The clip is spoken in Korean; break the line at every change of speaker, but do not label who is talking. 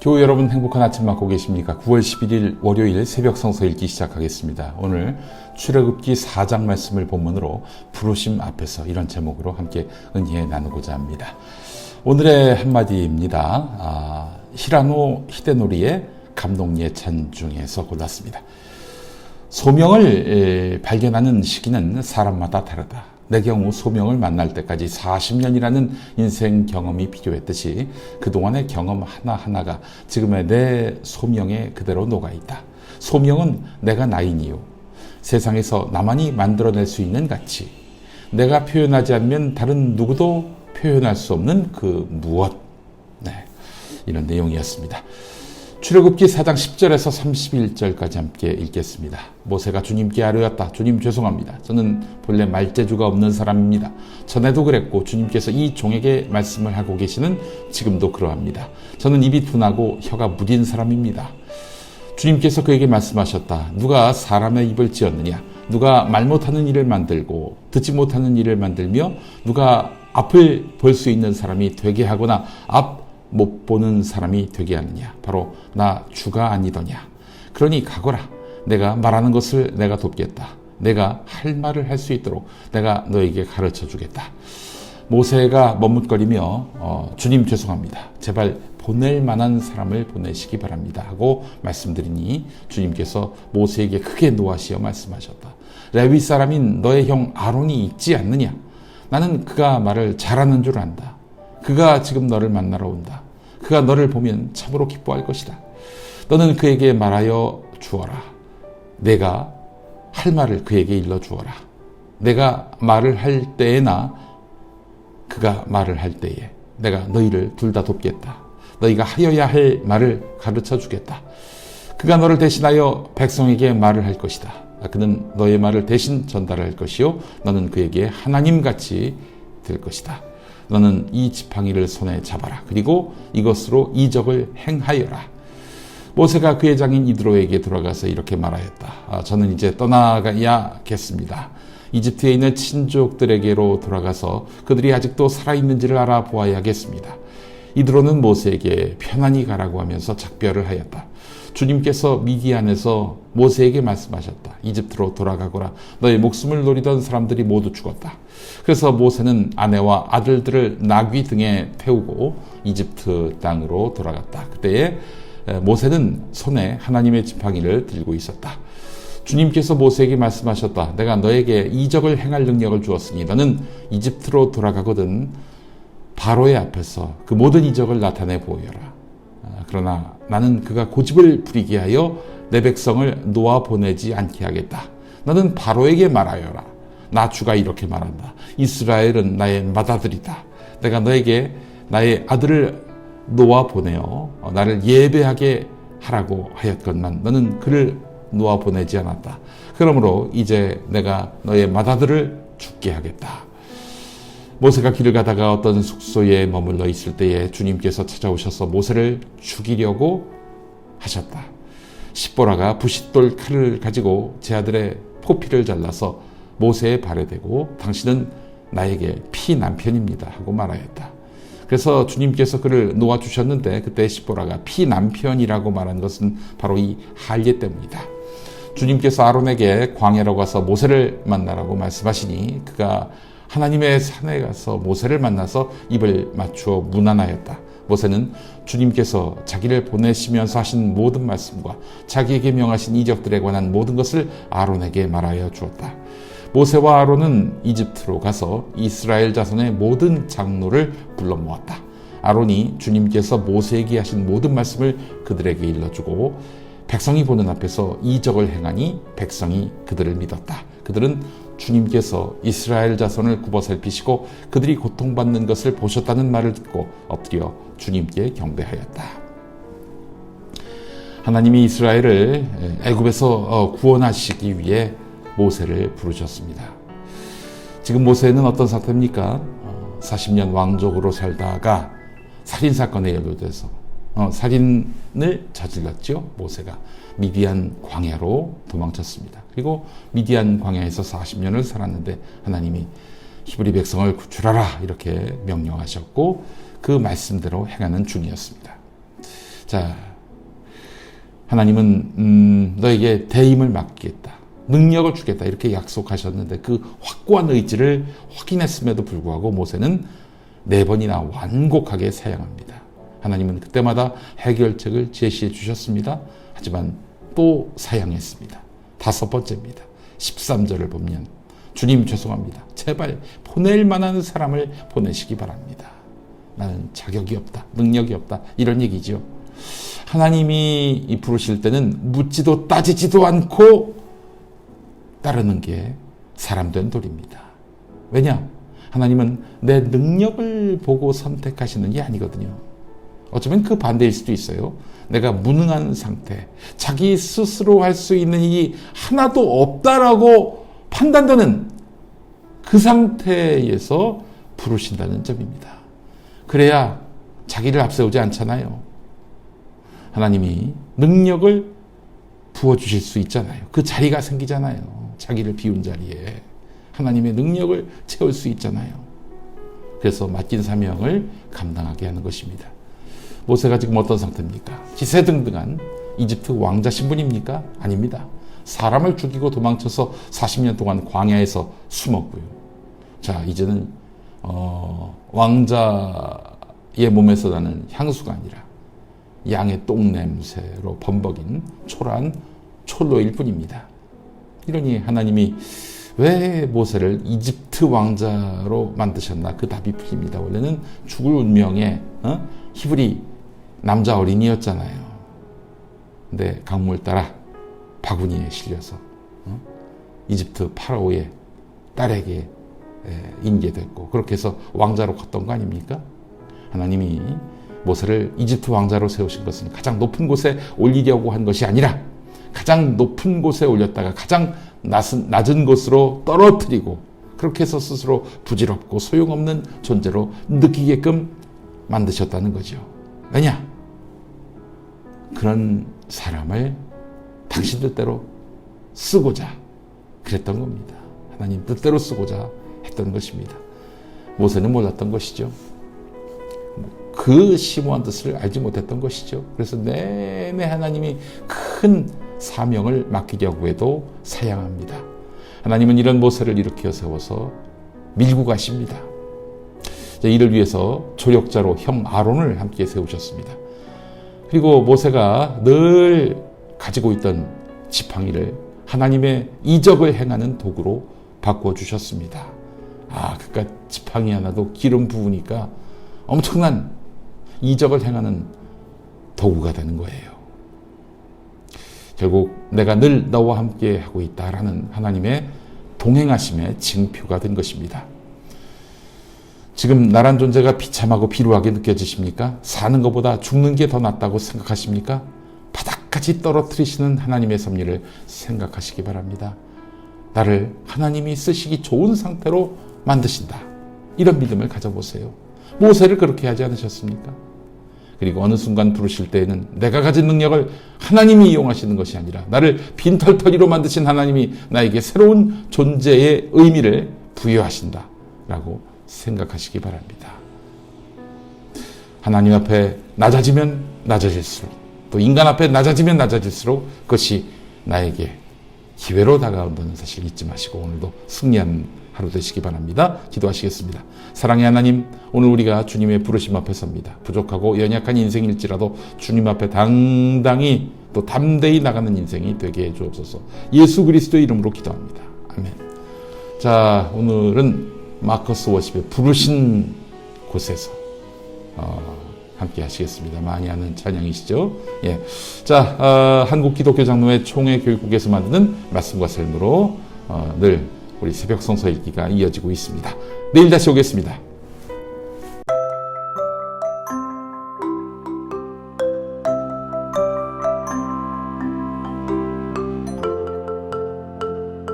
교우 여러분 행복한 아침 맞고 계십니까? 9월 11일 월요일 새벽 성서 읽기 시작하겠습니다. 오늘 출애굽기 4장 말씀을 본문으로 부르심 앞에서 이런 제목으로 함께 은혜 나누고자 합니다. 오늘의 한마디입니다. 히라노 히데노리의 감동 예찬 중에서 골랐습니다. 소명을 발견하는 시기는 사람마다 다르다. 내 경우 소명을 만날 때까지 40년이라는 인생 경험이 필요했듯이 그동안의 경험 하나하나가 지금의 내 소명에 그대로 녹아있다. 소명은 내가 나인 이유, 세상에서 나만이 만들어낼 수 있는 가치, 내가 표현하지 않으면 다른 누구도 표현할 수 없는 그 무엇. 이런 내용이었습니다. 출애굽기 4장 10절에서 31절까지 함께 읽겠습니다. 모세가 주님께 아뢰었다. 주님 죄송합니다. 저는 본래 말재주가 없는 사람입니다. 전에도 그랬고 주님께서 이 종에게 말씀을 하고 계시는 지금도 그러합니다. 저는 입이 둔하고 혀가 무딘 사람입니다. 주님께서 그에게 말씀하셨다. 누가 사람의 입을 지었느냐? 누가 말 못하는 일을 만들고 듣지 못하는 일을 만들며 누가 앞을 볼 수 있는 사람이 되게 하거나 앞 못 보는 사람이 되게 하느냐? 바로 나 주가 아니더냐? 그러니 가거라. 내가 말하는 것을 내가 돕겠다. 내가 할 말을 할 수 있도록 내가 너에게 가르쳐 주겠다. 모세가 머뭇거리며 주님 죄송합니다. 제발 보낼 만한 사람을 보내시기 바랍니다 하고 말씀드리니 주님께서 모세에게 크게 노하시어 말씀하셨다. 레위 사람인 너의 형 아론이 있지 않느냐? 나는 그가 말을 잘하는 줄 안다. 그가 지금 너를 만나러 온다. 그가 너를 보면 참으로 기뻐할 것이다. 너는 그에게 말하여 주어라. 내가 할 말을 그에게 일러 주어라. 내가 말을 할 때에나 그가 말을 할 때에 내가 너희를 둘 다 돕겠다. 너희가 하여야 할 말을 가르쳐 주겠다. 그가 너를 대신하여 백성에게 말을 할 것이다. 그는 너의 말을 대신 전달할 것이요 너는 그에게 하나님같이 될 것이다. 너는 이 지팡이를 손에 잡아라. 그리고 이것으로 이적을 행하여라. 모세가 그의 장인 이드로에게 돌아가서 이렇게 말하였다. 저는 이제 떠나가야겠습니다. 이집트에 있는 친족들에게로 돌아가서 그들이 아직도 살아있는지를 알아보아야겠습니다. 이드로는 모세에게 편안히 가라고 하면서 작별을 하였다. 주님께서 미디안에서 모세에게 말씀하셨다. 이집트로 돌아가거라. 너의 목숨을 노리던 사람들이 모두 죽었다. 그래서 모세는 아내와 아들들을 나귀 등에 태우고 이집트 땅으로 돌아갔다. 그때에 모세는 손에 하나님의 지팡이를 들고 있었다. 주님께서 모세에게 말씀하셨다. 내가 너에게 이적을 행할 능력을 주었으니 너는 이집트로 돌아가거든 바로의 앞에서 그 모든 이적을 나타내 보여라. 그러나 나는 그가 고집을 부리게 하여 내 백성을 놓아 보내지 않게 하겠다. 너는 바로에게 말하여라. 나 주가 이렇게 말한다. 이스라엘은 나의 맏아들이다. 내가 너에게 나의 아들을 놓아 보내어 나를 예배하게 하라고 하였건만 너는 그를 놓아 보내지 않았다. 그러므로 이제 내가 너의 맏아들을 죽게 하겠다. 모세가 길을 가다가 어떤 숙소에 머물러 있을 때에 주님께서 찾아오셔서 모세를 죽이려고 하셨다. 십보라가 부싯돌 칼을 가지고 제 아들의 포피를 잘라서 모세의 발에 대고 당신은 나에게 피남편입니다 하고 말하였다. 그래서 주님께서 그를 놓아주셨는데 그때 십보라가 피남편이라고 말한 것은 바로 이 할례 때문이다. 주님께서 아론에게 광야로 가서 모세를 만나라고 말씀하시니 그가 하나님의 산에 가서 모세를 만나서 입을 맞추어 문안하였다. 모세는 주님께서 자기를 보내시면서 하신 모든 말씀과 자기에게 명하신 이적들에 관한 모든 것을 아론에게 말하여 주었다. 모세와 아론은 이집트로 가서 이스라엘 자손의 모든 장로를 불러 모았다. 아론이 주님께서 모세에게 하신 모든 말씀을 그들에게 일러주고 백성이 보는 앞에서 이적을 행하니 백성이 그들을 믿었다. 그들은 주님께서 이스라엘 자손을 굽어 살피시고 그들이 고통받는 것을 보셨다는 말을 듣고 엎드려 주님께 경배하였다. 하나님이 이스라엘을 애굽에서 구원하시기 위해 모세를 부르셨습니다. 지금 모세는 어떤 상태입니까? 40년 왕족으로 살다가 살인사건에 연루돼서 살인을 저질렀죠. 모세가 미디안 광야로 도망쳤습니다. 그리고 미디안 광야에서 40년을 살았는데 하나님이 히브리 백성을 구출하라 이렇게 명령하셨고 그 말씀대로 행하는 중이었습니다. 자, 하나님은 너에게 대임을 맡기겠다, 능력을 주겠다 이렇게 약속하셨는데 그 확고한 의지를 확인했음에도 불구하고 모세는 4번이나 완곡하게 사양합니다. 하나님은 그때마다 해결책을 제시해 주셨습니다. 하지만 또 사양했습니다. 5번째입니다. 13절을 보면 주님 죄송합니다. 제발 보낼 만한 사람을 보내시기 바랍니다. 나는 자격이 없다, 능력이 없다 이런 얘기죠. 하나님이 부르실 때는 묻지도 따지지도 않고 따르는 게 사람된 도리입니다. 왜냐? 하나님은 내 능력을 보고 선택하시는 게 아니거든요. 어쩌면 그 반대일 수도 있어요. 내가 무능한 상태, 자기 스스로 할 수 있는 일이 하나도 없다라고 판단되는 그 상태에서 부르신다는 점입니다. 그래야 자기를 앞세우지 않잖아요. 하나님이 능력을 부어주실 수 있잖아요. 그 자리가 생기잖아요. 자기를 비운 자리에 하나님의 능력을 채울 수 있잖아요. 그래서 맡긴 사명을 감당하게 하는 것입니다. 모세가 지금 어떤 상태입니까? 기세등등한 이집트 왕자 신분입니까? 아닙니다. 사람을 죽이고 도망쳐서 40년 동안 광야에서 숨었고요. 자, 이제는 왕자의 몸에서 나는 향수가 아니라 양의 똥냄새로 범벅인 초라한 촐로일 뿐입니다. 이러니 하나님이 왜 모세를 이집트 왕자로 만드셨나? 그 답이 풀립니다. 원래는 죽을 운명의 히브리 남자 어린이였잖아요. 근데 강물 따라 바구니에 실려서 이집트 파라오의 딸에게 인계됐고 그렇게 해서 왕자로 컸던 거 아닙니까? 하나님이 모세를 이집트 왕자로 세우신 것은 가장 높은 곳에 올리려고 한 것이 아니라 가장 높은 곳에 올렸다가 가장 낮은 곳으로 떨어뜨리고 그렇게 해서 스스로 부질없고 소용없는 존재로 느끼게끔 만드셨다는 거죠. 왜냐? 그런 사람을 당신 뜻대로 쓰고자 그랬던 겁니다. 하나님 뜻대로 쓰고자 했던 것입니다. 모세는 몰랐던 것이죠. 그 심오한 뜻을 알지 못했던 것이죠. 그래서 내내 하나님이 큰 사명을 맡기려고 해도 사양합니다. 하나님은 이런 모세를 일으켜 세워서 밀고 가십니다. 이를 위해서 조력자로 형 아론을 함께 세우셨습니다. 그리고 모세가 늘 가지고 있던 지팡이를 하나님의 이적을 행하는 도구로 바꾸어 주셨습니다. 그러니까 지팡이 하나도 기름 부으니까 엄청난 이적을 행하는 도구가 되는 거예요. 결국 내가 늘 너와 함께 하고 있다라는 하나님의 동행하심의 징표가 된 것입니다. 지금 나란 존재가 비참하고 비루하게 느껴지십니까? 사는 것보다 죽는 게 더 낫다고 생각하십니까? 바닥까지 떨어뜨리시는 하나님의 섭리를 생각하시기 바랍니다. 나를 하나님이 쓰시기 좋은 상태로 만드신다. 이런 믿음을 가져보세요. 모세를 그렇게 하지 않으셨습니까? 그리고 어느 순간 부르실 때에는 내가 가진 능력을 하나님이 이용하시는 것이 아니라 나를 빈털터리로 만드신 하나님이 나에게 새로운 존재의 의미를 부여하신다라고 생각하시기 바랍니다. 하나님 앞에 낮아지면 낮아질수록 또 인간 앞에 낮아지면 낮아질수록 그것이 나에게 기회로 다가온다는 사실 잊지 마시고 오늘도 승리하는 하루 되시기 바랍니다. 기도하시겠습니다. 사랑의 하나님, 오늘 우리가 주님의 부르심 앞에 섭니다. 부족하고 연약한 인생일지라도 주님 앞에 당당히 또 담대히 나가는 인생이 되게 해 주옵소서. 예수 그리스도의 이름으로 기도합니다. 아멘. 자, 오늘은 마커스 워십의 부르신 곳에서 함께 하시겠습니다. 많이 하는 찬양이시죠? 예. 자, 한국기독교장로회 총회교육국에서 만드는 말씀과 삶으로 늘 우리 새벽 성서 읽기가 이어지고 있습니다. 내일 다시 오겠습니다.